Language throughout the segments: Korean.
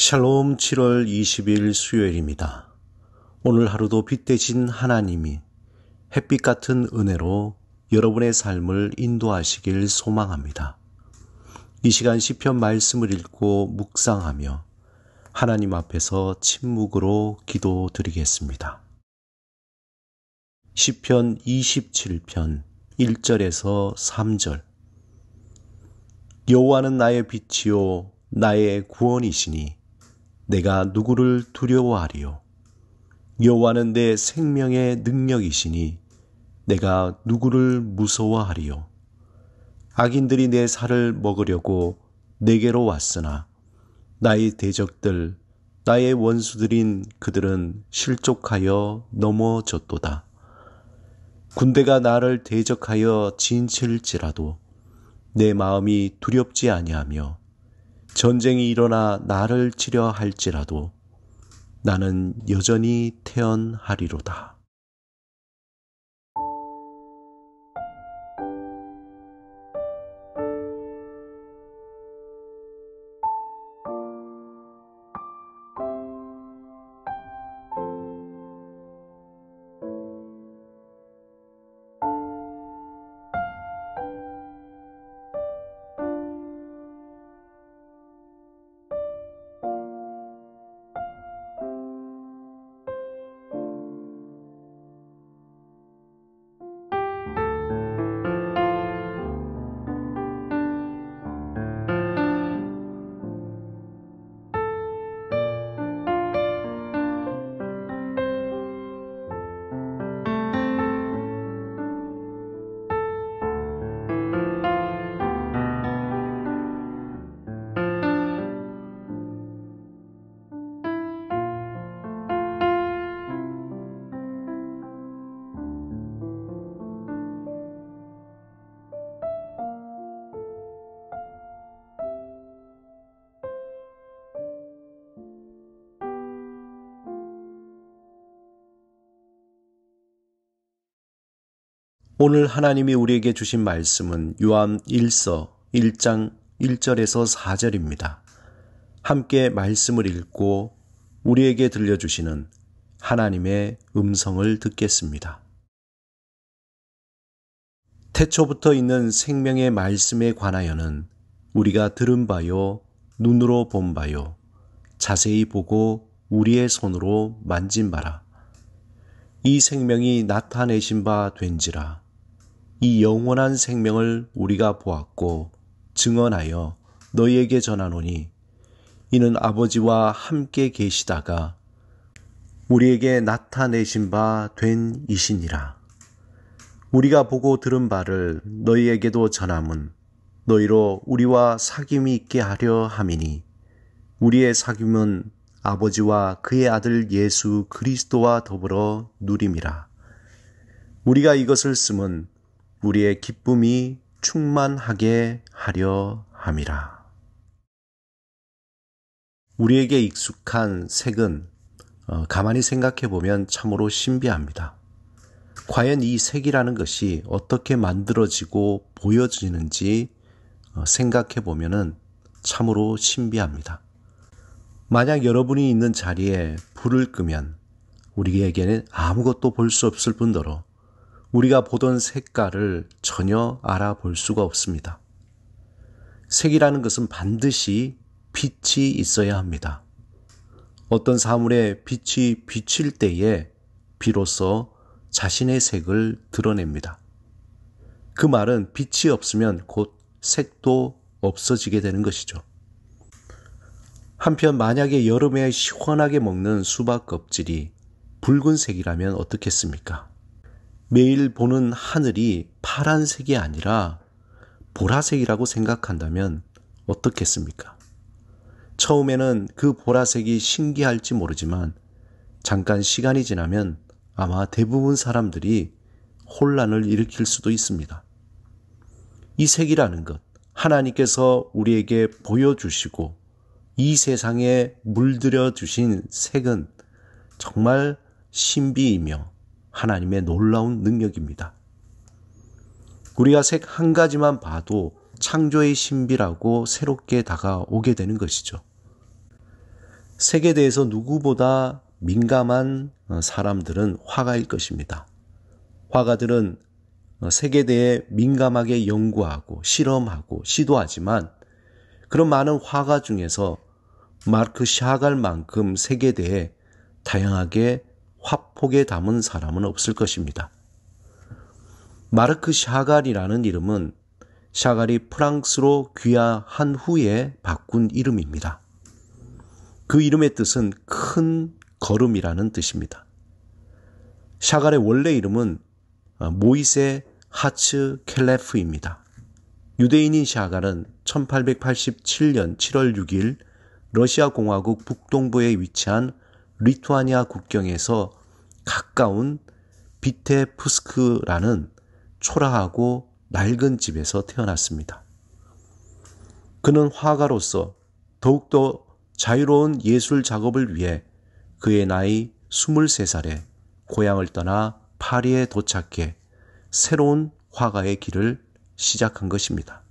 샬롬 7월 20일 수요일입니다. 오늘 하루도 빛 대신 하나님이 햇빛 같은 은혜로 여러분의 삶을 인도하시길 소망합니다. 이 시간 시편 말씀을 읽고 묵상하며 하나님 앞에서 침묵으로 기도드리겠습니다. 시편 27편 1절에서 3절. 여호와는 나의 빛이요 나의 구원이시니 내가 누구를 두려워하리요. 여호와는 내 생명의 능력이시니 내가 누구를 무서워하리요. 악인들이 내 살을 먹으려고 내게로 왔으나 나의 대적들, 나의 원수들인 그들은 실족하여 넘어졌도다. 군대가 나를 대적하여 진칠지라도 내 마음이 두렵지 아니하며 전쟁이 일어나 나를 치려 할지라도 나는 여전히 태연하리로다. 오늘 하나님이 우리에게 주신 말씀은 요한 1서 1장 1절에서 4절입니다. 함께 말씀을 읽고 우리에게 들려주시는 하나님의 음성을 듣겠습니다. 태초부터 있는 생명의 말씀에 관하여는 우리가 들은 바요, 눈으로 본 바요, 자세히 보고 우리의 손으로 만진 바라. 이 생명이 나타내신 바 된지라. 이 영원한 생명을 우리가 보았고 증언하여 너희에게 전하노니 이는 아버지와 함께 계시다가 우리에게 나타내신 바 된 이시니라. 우리가 보고 들은 바를 너희에게도 전함은 너희로 우리와 사귐이 있게 하려 함이니 우리의 사귐은 아버지와 그의 아들 예수 그리스도와 더불어 누림이라. 우리가 이것을 쓰면 우리의 기쁨이 충만하게 하려 함이라. 우리에게 익숙한 색은 가만히 생각해 보면 참으로 신비합니다. 과연 이 색이라는 것이 어떻게 만들어지고 보여지는지 생각해 보면 참으로 신비합니다. 만약 여러분이 있는 자리에 불을 끄면 우리에게는 아무것도 볼 수 없을 뿐더러 우리가 보던 색깔을 전혀 알아볼 수가 없습니다. 색이라는 것은 반드시 빛이 있어야 합니다. 어떤 사물에 빛이 비칠 때에 비로소 자신의 색을 드러냅니다. 그 말은 빛이 없으면 곧 색도 없어지게 되는 것이죠. 한편 만약에 여름에 시원하게 먹는 수박 껍질이 붉은색이라면 어떻겠습니까? 매일 보는 하늘이 파란색이 아니라 보라색이라고 생각한다면 어떻겠습니까? 처음에는 그 보라색이 신기할지 모르지만 잠깐 시간이 지나면 아마 대부분 사람들이 혼란을 일으킬 수도 있습니다. 이 색이라는 것, 하나님께서 우리에게 보여주시고 이 세상에 물들여 주신 색은 정말 신비이며 하나님의 놀라운 능력입니다. 우리가 색 한 가지만 봐도 창조의 신비라고 새롭게 다가오게 되는 것이죠. 색에 대해서 누구보다 민감한 사람들은 화가일 것입니다. 화가들은 색에 대해 민감하게 연구하고 실험하고 시도하지만 그런 많은 화가 중에서 마르크 샤갈만큼 색에 대해 다양하게 화폭에 담은 사람은 없을 것입니다. 마르크 샤갈이라는 이름은 샤갈이 프랑스로 귀화한 후에 바꾼 이름입니다. 그 이름의 뜻은 큰 걸음이라는 뜻입니다. 샤갈의 원래 이름은 모이세 하츠 켈레프입니다. 유대인인 샤갈은 1887년 7월 6일 러시아 공화국 북동부에 위치한 리투아니아 국경에서 가까운 비테프스크라는 초라하고 낡은 집에서 태어났습니다. 그는 화가로서 더욱더 자유로운 예술 작업을 위해 그의 나이 23살에 고향을 떠나 파리에 도착해 새로운 화가의 길을 시작한 것입니다.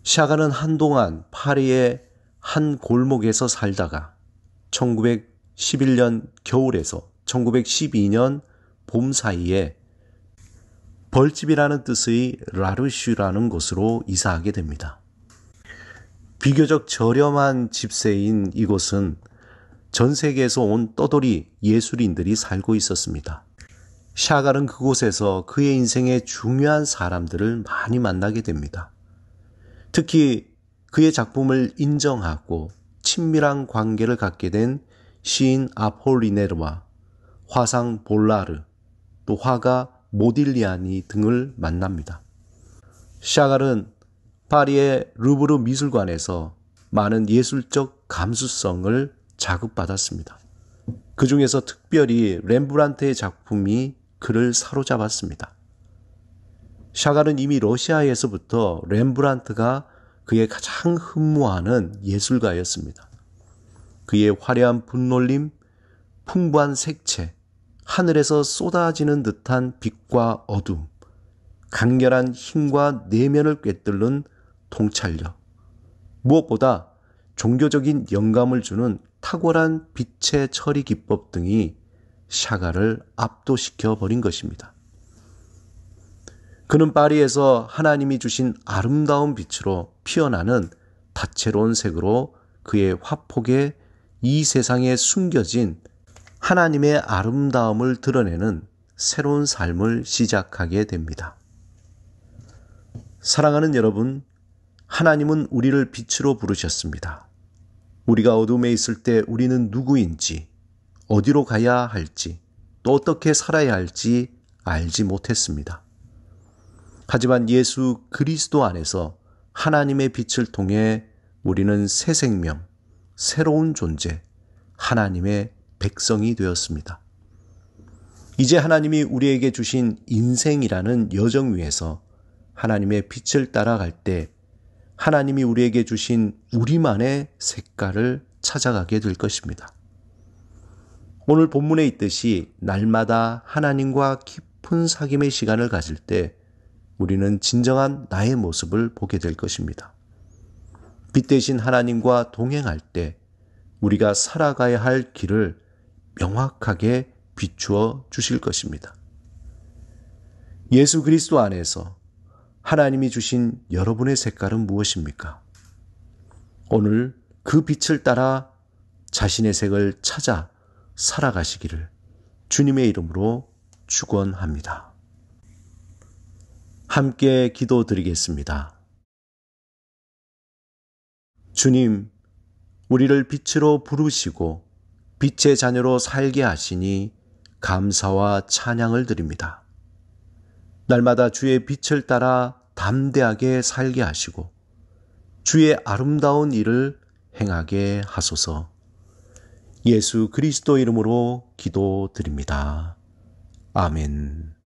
샤갈은 한동안 파리의 한 골목에서 살다가 1911년 겨울에서 1912년 봄 사이에 벌집이라는 뜻의 라르슈라는 곳으로 이사하게 됩니다. 비교적 저렴한 집세인 이곳은 전 세계에서 온 떠돌이 예술인들이 살고 있었습니다. 샤갈은 그곳에서 그의 인생의 중요한 사람들을 많이 만나게 됩니다. 특히 그의 작품을 인정하고 친밀한 관계를 갖게 된 시인 아폴리네르와 화상 볼라르, 또 화가 모딜리아니 등을 만납니다. 샤갈은 파리의 루브르 미술관에서 많은 예술적 감수성을 자극받았습니다. 그 중에서 특별히 렘브란트의 작품이 그를 사로잡았습니다. 샤갈은 이미 러시아에서부터 렘브란트가 그의 가장 흠모하는 예술가였습니다. 그의 화려한 분놀림, 풍부한 색채, 하늘에서 쏟아지는 듯한 빛과 어둠, 강렬한 힘과 내면을 꿰뚫는 통찰력, 무엇보다 종교적인 영감을 주는 탁월한 빛의 처리 기법 등이 샤갈을 압도시켜 버린 것입니다. 그는 파리에서 하나님이 주신 아름다운 빛으로 피어나는 다채로운 색으로 그의 화폭에 이 세상에 숨겨진 하나님의 아름다움을 드러내는 새로운 삶을 시작하게 됩니다. 사랑하는 여러분, 하나님은 우리를 빛으로 부르셨습니다. 우리가 어둠에 있을 때 우리는 누구인지, 어디로 가야 할지, 또 어떻게 살아야 할지 알지 못했습니다. 하지만 예수 그리스도 안에서 하나님의 빛을 통해 우리는 새 생명, 새로운 존재, 하나님의 백성이 되었습니다. 이제 하나님이 우리에게 주신 인생이라는 여정 위에서 하나님의 빛을 따라갈 때 하나님이 우리에게 주신 우리만의 색깔을 찾아가게 될 것입니다. 오늘 본문에 있듯이 날마다 하나님과 깊은 사귐의 시간을 가질 때 우리는 진정한 나의 모습을 보게 될 것입니다. 빛 대신 하나님과 동행할 때 우리가 살아가야 할 길을 명확하게 비추어 주실 것입니다. 예수 그리스도 안에서 하나님이 주신 여러분의 색깔은 무엇입니까? 오늘 그 빛을 따라 자신의 색을 찾아 살아가시기를 주님의 이름으로 축원합니다. 함께 기도드리겠습니다. 주님, 우리를 빛으로 부르시고 빛의 자녀로 살게 하시니 감사와 찬양을 드립니다. 날마다 주의 빛을 따라 담대하게 살게 하시고 주의 아름다운 일을 행하게 하소서. 예수 그리스도 이름으로 기도드립니다. 아멘.